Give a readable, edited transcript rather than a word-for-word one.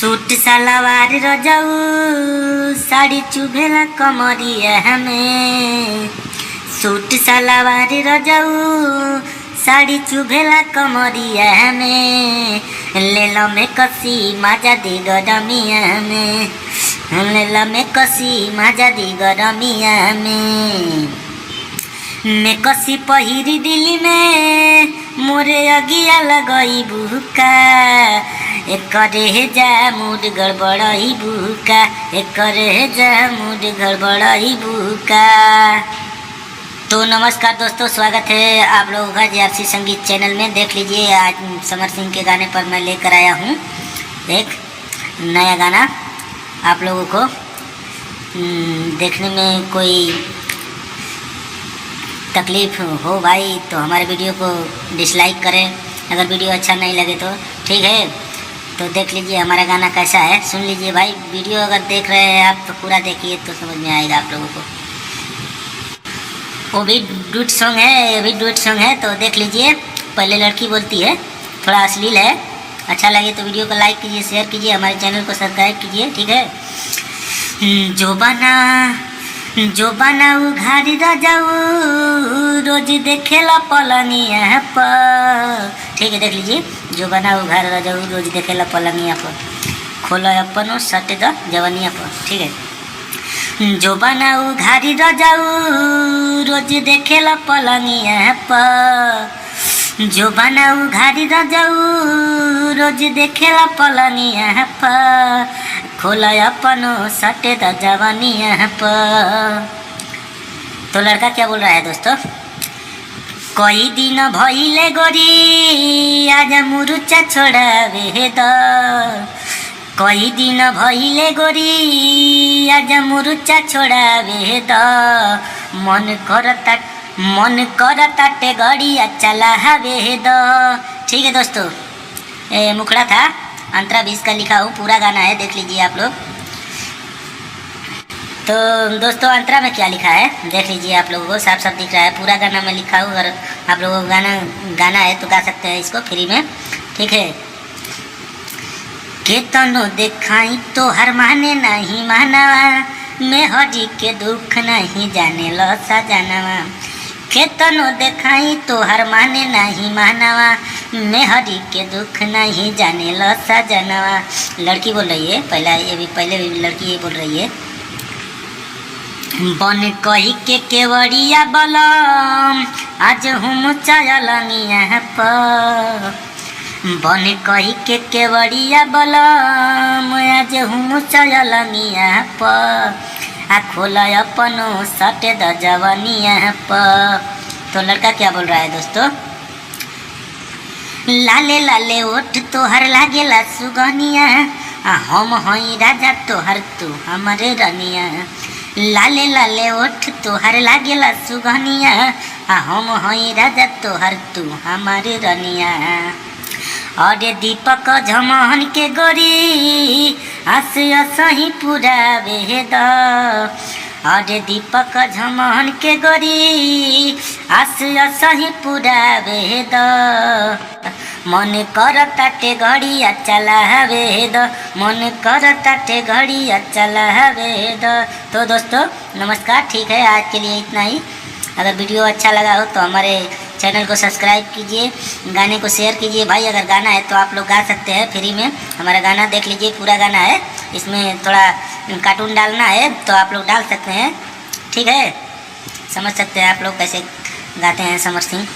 Suit salwar रजाऊ साड़ी चुभेला कमरिया हमें। सूट सलवार रजाऊ साड़ी चुभेला कमरिया हमें। ले लो में कसी मजा दी गरमिया में। ले लो में कसी मजा दी गरमिया में कसी पहिरी दिल्ली में मोरे अगिया लगई बुका। एकरे जा मूड गड़बड़ई बुका। एकरे जा मूड गड़बड़ई बुका। तो नमस्कार दोस्तों, स्वागत है आप लोगों का JRC संगीत चैनल में। देख लीजिए, आज समर सिंह के गाने पर मैं लेकर आया हूँ एक नया गाना। आप लोगों को देखने में कोई तकलीफ़ हो भाई तो हमारे वीडियो को डिसलाइक करें। अगर वीडियो अच्छा नहीं लगे तो ठीक है, तो देख लीजिए हमारा गाना कैसा है, सुन लीजिए भाई। वीडियो अगर देख रहे हैं आप तो पूरा देखिए तो समझ में आएगा आप लोगों को। वो भी डुएट सॉन्ग है, ये भी डुएट सॉन्ग है, तो देख लीजिए। पहले लड़की बोलती है, थोड़ा अश्लील है। अच्छा लगे तो वीडियो को लाइक कीजिए, शेयर कीजिए, हमारे चैनल को सब्सक्राइब कीजिए, ठीक है। जो बना उघारी रजाऊ रोज देखेला पलनिया पर। ठीक है, देख लीजिए। जो बना उघार रजाऊ रोज देखेला पलनिया पर। खोलो अपनो सटे द जवनिया पर। ठीक है। जो बना उघारी रजाऊ रोज देखेला पलनिया पर। जो बना उघारी रजाऊ रोज देखेला पलनिया पर। खोला अपनो सटे द जवानिया पर। तो लड़का क्या बोल रहा है दोस्तों? कई दिन भइले गोरी आज मुरुचा छोड़ावे द। कई दिन भइले गोरी आज मुरुचा छोड़ावे द। मन करताटे गड़िया चलावे द। ठीक है दोस्तों, मुखड़ा था, अंतरा 20 का लिखा हूँ, पूरा गाना है, देख लीजिए आप लोग। तो दोस्तों अंतरा में क्या लिखा है देख लीजिए, आप लोगों को साफ साफ दिख रहा है। पूरा गाना में लिखा हूँ, अगर आप लोगों को गाना है तो गा सकते हैं इसको फ्री में, ठीक है। केतनो देखाई तो हर माने नहीं मानवा। मैं हरी के दुख नहीं जाने लो सजनवा। केतनो देखाई तो हर माने नहीं मानवा। मैं हरी के दुख नहीं जाने लो सजनवा। लड़की बोल रही है, पहले भी लड़की ये बोल रही है। बन कही के केवड़िया बलम आज हम चलनिया पर। बन कही के केवड़िया बलम आज हम चलनिया पर। आ खोला अपनो सटे द जवनिया पर। तो लड़का क्या बोल रहा है दोस्तों? लाले लाले ओठ तोहर लागेला सुगनिया। हम हई राजा तोहर तू हमारे रनिया। लाले लाले ओठ तोहर लागेला सुगनिया। हम हई राजा तोहर तू हमारे रनिया। अरे दीपक झमहन के गोरी आस सही पूरा वेद। अरे दीपक झमहन के गोरी आस सही पूरा वेद। मन करताटे घड़िया चलावे द। मन करताटे घड़िया चलावे द। तो दोस्तों नमस्कार, ठीक है, आज के लिए इतना ही। अगर वीडियो अच्छा लगा हो तो हमारे चैनल को सब्सक्राइब कीजिए, गाने को शेयर कीजिए भाई। अगर गाना है तो आप लोग गा सकते हैं फ्री में। हमारा गाना देख लीजिए, पूरा गाना है, इसमें थोड़ा कार्टून डालना है तो आप लोग डाल सकते हैं, ठीक है। समझ सकते हैं आप लोग कैसे गाते हैं समर सिंह।